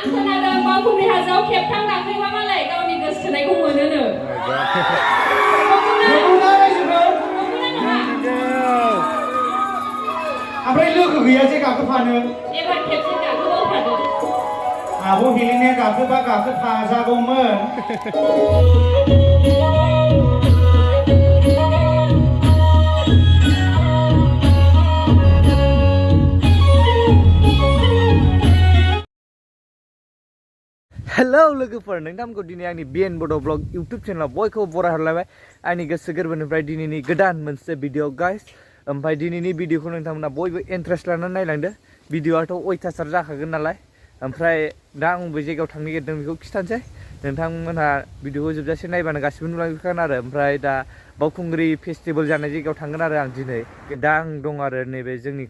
आं खोनादों बावखुंग्रि हाजोआव खेबथाम गाखोयोबा मालाय गावनि गोसो थोनायखौ मोनोनो। ओमफ्राय लोगो गैया जे गाखोफानो? एबार खेबसे गाखोबावथारदो। आब' हेलेनाया गाखोबा गाखोफाजागौमोन। हेलौ लोगोफोर, नोंथांमोनखौ दिनै आंनि Bodo ब्लग इउट्युब चेनेलाव बयखौबो बराय हरलायबाय। आंनि गोसो गोरबोनिफ्राय दिनैनि गोदान मोनसे भिडिअ गाइस। ओमफ्राय दिनैनि भिडिअखौ नोंथांमोना बयबो इन्ट्रेस्ट लानानै नायलांदो। भिडिअआथ' अयथासार जाखागोन नालाय। ओमफ्राय दा आं बबे जायगायाव थांनो नागिरदों बेखौ खिथानोसै। नोंथांमोनहा भिडिअखौ जोबजासे नायबानो गासिबो नुलांजोबखागोन आरो। ओमफ्राय दा बावखुंग्रि फेस्टिभेल जानाय जायगायाव थांगोन आरो आं दिनै। दा आं दं आरो नैबे जोंनि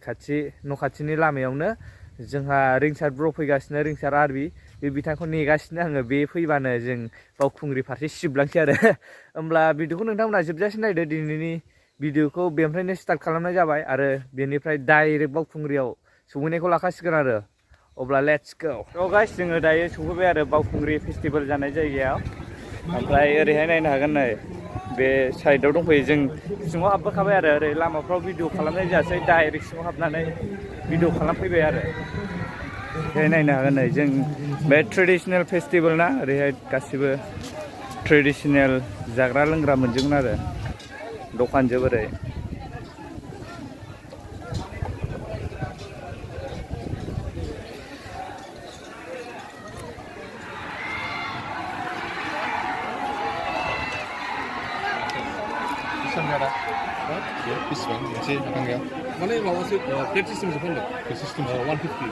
न' खाथिनि लामायावनो। जोंहा रिंसार ब्र फैगासिनो, रिंसार आरबि। बे बिथांखौ नेगासिनो आङो। बे फैबानो जों बावखुंग्रि फारसे सिबलांसै आरो। होमब्ला भिडिअखौ नोंथांमोना जोबजासे नायदो। दिनैनि भिडिअखौ बेनिफ्रायनो स्टार्ट खालामनाय जाबाय आरो बेनिफ्राय डाइरेक्ट बावखुंग्रियाव सौहैनायखौ लाखासिगोन आरो। अब्ला लेट्स गो। थ' गाइस, जोङो दायो सौफैबाय आरो बावखुंग्रि फेस्टिभेल जानाय जायगायाव। ओमफ्राय ओरैहाय नायनो हागोन नै, बे साइडआव दंफैयो। जों सिङाव हाबबोखाबाय आरो ओरै लामाफ्राव भिडिअ खालामनाय जायासै, डाइरेक्ट सिङाव हाबनानै भिडिअ खालामफैबाय आरो। ओरैहाय नायनो हागोन नै, जों बे ट्रेडिसनेल फेस्टिभेल ना, ओरैहाय गासिबो ट्रेडिसनेल जाग्रा लोंग्रा मोनजोबगोन आरो दखानजों ओरै। बेसेबां मोनसे थांगाया माने माबासो प्लेट सिस्टेमसो फानदों। प्लेट सिस्टेम 150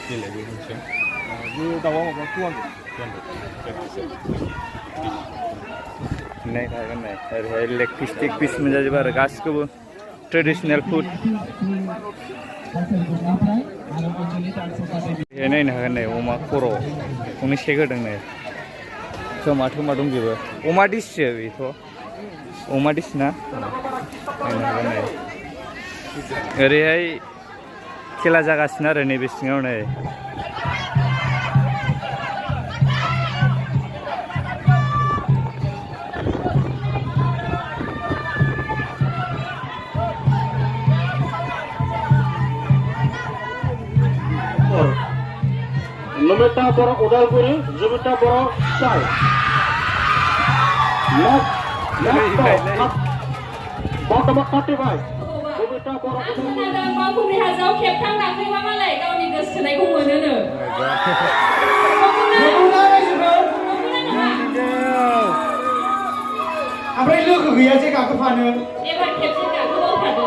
देलाय बे मोनसे बे दाउआ माबा 200 नायनो हागोन नै, ओरैहाय लेग पिस टेग पिस मोनजाजोबो आरो गासिखौबो ट्रेडिसनेल फुड। बेहाय नायनो हागोन नै, अमा खर' खौनो सेक होदों नै। खोमा थोमा दंजोबो। अमा दिससो बेथ', अमा दिस ना। नायनो हागोन नै, ओरैहाय खेला जागासिनो आरो नैबे सिङाव नै। Lumita Boro Udalguri, Lumita Boro Sai. Bodo Lumita Boro आं खोनादों बावखुंग्रि हाजोआव खेबथाम गाखोयोबा मालाय गावनि गोसो थोनायखौ मोनोनो। ओमफ्राय लोगो गैया जे गाखोफानो? एबार खेबसे गाखोबावथारदो।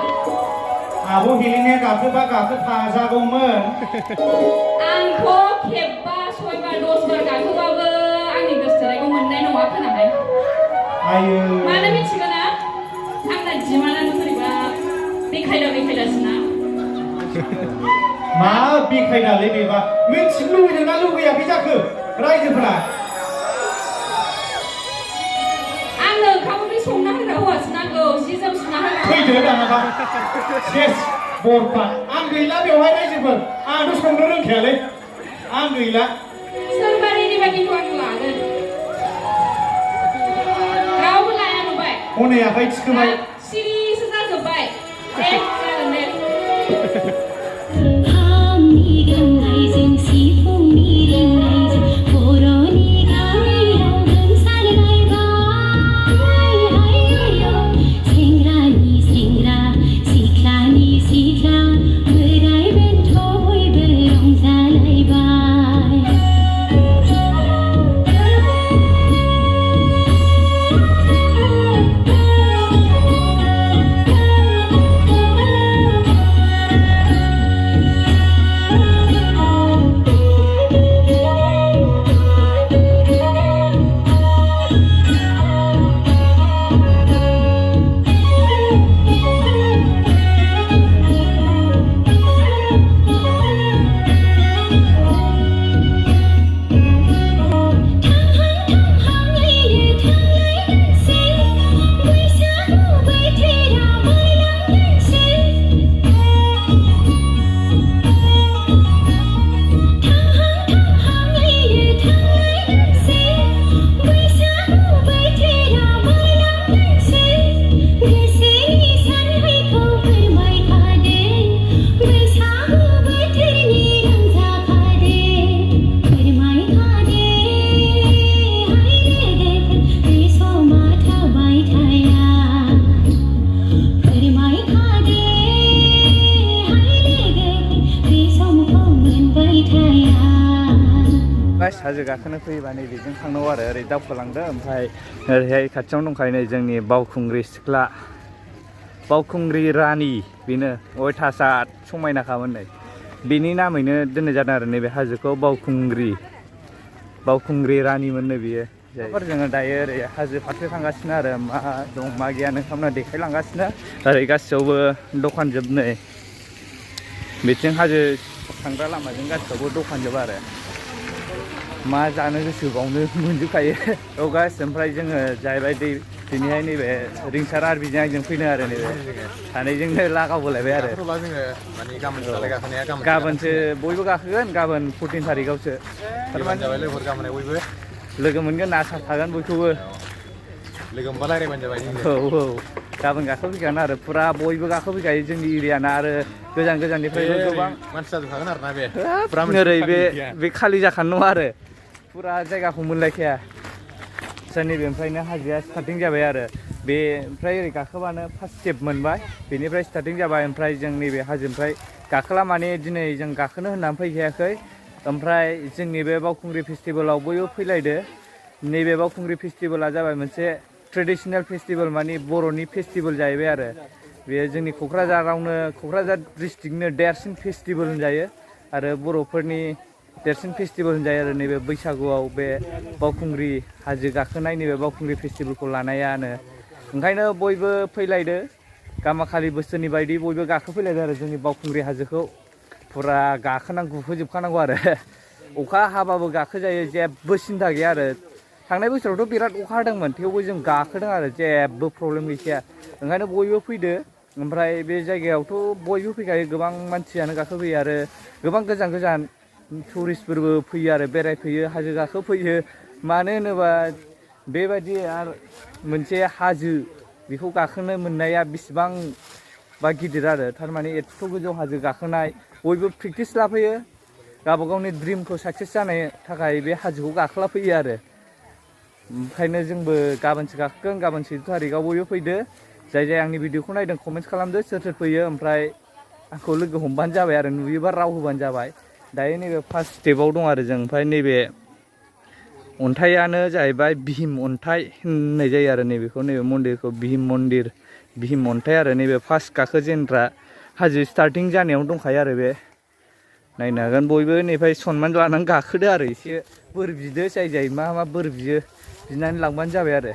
आब' हेलेनाया गाखोबा गाखोफाजागौमोन। आंखौ खेबबा 6 बार 10 बार गाखोबाबो आंनि गोसो थोनायखौ मोननाय नङा खोनाहाय। आयो मानो मिथिगौ ना? आंना दिमानानो बोरैबा बेखायदासिना। मा बेखायदालै बेबा? मिथिनो लुबैदों ना लुबैयाखै जाखो रायजोफोरा? आंनो ओंखाम ओंख्रि संना होग्रा हौवासो नांगौ, जि जोम सुना होग्रा। फैदो दानाबा सेस बरफा। आं गैला बेवहाय रायजोफोर। आंथ' संनो रोंखायालै, आं गैला। सोरबा रेडि बायदिखौ आं लागोन। रावबो लाया नुबाय। हनै आखाइ थिखोबाय। सिरिसो जाजोब्बाय। दे जागोन दे। गाइस हाजो गाखोनो फैयोबा नैबेजों थांनांगौ आरो ओरै दावखोलांदों ओमफ्राय ओरैहाय खाथियावनो दंखायो नै जोंनि बावखुंग्रि सिख्ला बावखुंग्रि रानि बेनो अयथासार समायनाखामोन नै बेनि नामैनो दोननाय जादों आरो नैबे हाजोखौ बावखुंग्रि रानिमोननो बियो जोङो दायो ओरै हाजो फारसे थांगासिनो आरो मा दं मा गैया नोंथांमोना देखायलांगासिनो ओरै गासैयावबो दखान जोब नै बिथिं हाजो थांग्रा लामाजों गासैयावबो दखान जोब आरो मा जानो गोसो बावनो मोनजोबखायो औ गाइस ओमफ्राय जोङो जाहैबाय दिनैहाय नैबे रिंसार आरबिजों आंजों फैदों आरो नैबे सानैजोंनो लागावबोलायबाय आरो गाबोनसो बयबो गाखोगोन गाबोन 14 थारिखआवसो लोगो मोनगोन आसा थागोन बयखौबो लोगो मोनबा रायज्लायबानो जाबाय औ गाबोन गाखोफैखागोन आरो फुरा बयबो गाखोफैखायो जोंनि एरियाना आरो गोजान गोजाननिफ्रायबो गोबां मानसि जाजोबखागोन आरोना बे ओरै बे खालि जाखानो नङा आरो फुरा जायगाखौ मोनलायखाया नैबेनिफ्रायनो हाजोआ स्टार्टिं जाबाय आरो बे ओमफ्राय ओरै गाखोबानो फार्स्ट स्टेप मोनबाय बेनिफ्राय स्टार्टिं जाबाय ओमफ्राय जों नैबे हाजोनिफ्राय गाखोला माने दिनै जों गाखोनो होननानै फैखायाखै ओमफ्राय जोंनि बे बावखुंग्रि फेस्टिभेलाव बयबो फैलायदो नैबे बावखुंग्रि फेस्टिभेला जाबाय मोनसे ट्रेडिसनेल फेस्टिभेल माने बर'नि फेस्टिभेल जाहैबाय आरो बेयो जोंनि क'क्राझार डिस्ट्रिक्टनो देरसिन फेस्टिभेल होनजायो आरो बर'फोरनि देरसिन फेस्टिभेल होनजायो आरो नैबे बैसागुआव बे बावखुंग्रि हाजो गाखोनाय नैबे बावखुंग्रि फेस्टिभेलखौ लानायानो ओंखायनो बयबो फैलायदो गामाखालि बोसोरनि बायदि बयबो गाखोफैलायदो आरो जोंनि बावखुंग्रि हाजोखौ फुरा गुहोजोबखानांगौ आरो अखा हाबाबो गाखोजायो जेबो सिन्था गैया आरो थांनाय बोसोरावथ' बिराद अखा हादोंमोन थेवबो जों गाखोदों आरो जेबो प्रब्लेम गैखाया ओंखायनो बयबो फैदो ओमफ्राय बे जायगायावथ' बयबो फैखायो गोबां मानसियानो गाखोफैयो आरो गोबां गोजान टुरिस्टफोरबो फैयो आरो बेरायफैयो हाजो गाखोफैयो मानो होनोबा बेबायदि आरो मोनसे हाजो बेखौ गाखोनो मोननाया बेसेबांबा गिदिर आरो थारमाने एथ' गोजौ हाजो गाखोनाय बयबो प्रेक्टिस लाफैयो गावबा गावनि ड्रिमखौ साक्सेस जानो थाखाय बे हाजोखौ गाखोलाफैयो आरो ओंखायनो जोंबो गाबोनसो गाखोगोन गाबोन 6 थारिखआव बयबो फैदो जाय आंनि भिडिअखौ नायदों कमेन्ट खालामदो सोर फैयो ओमफ्राय आंखौ लोगो हमबानो जाबाय आरो नुयोबा राव होबानो जाबाय दायो नैबे फार्स्ट स्टेपआव दं आरो जों ओमफ्राय नैबे अन्थाइयानो जाहैबाय भिम अन्थाइ होननाय जायो आरो नैबेखौ नैबे मन्दिरखौ भिम अन्थाइ आरो नैबे फार्स्ट गाखोजेनग्रा हाजो स्टार्टिं जानायाव दंखायो आरो बे नायनो हागोन बयबो बेनिफ्राय सनमान लानानै गाखोदो आरो एसे बोर बिदो जाय मा बोर बियो बिनानै लांबानो जाबाय आरो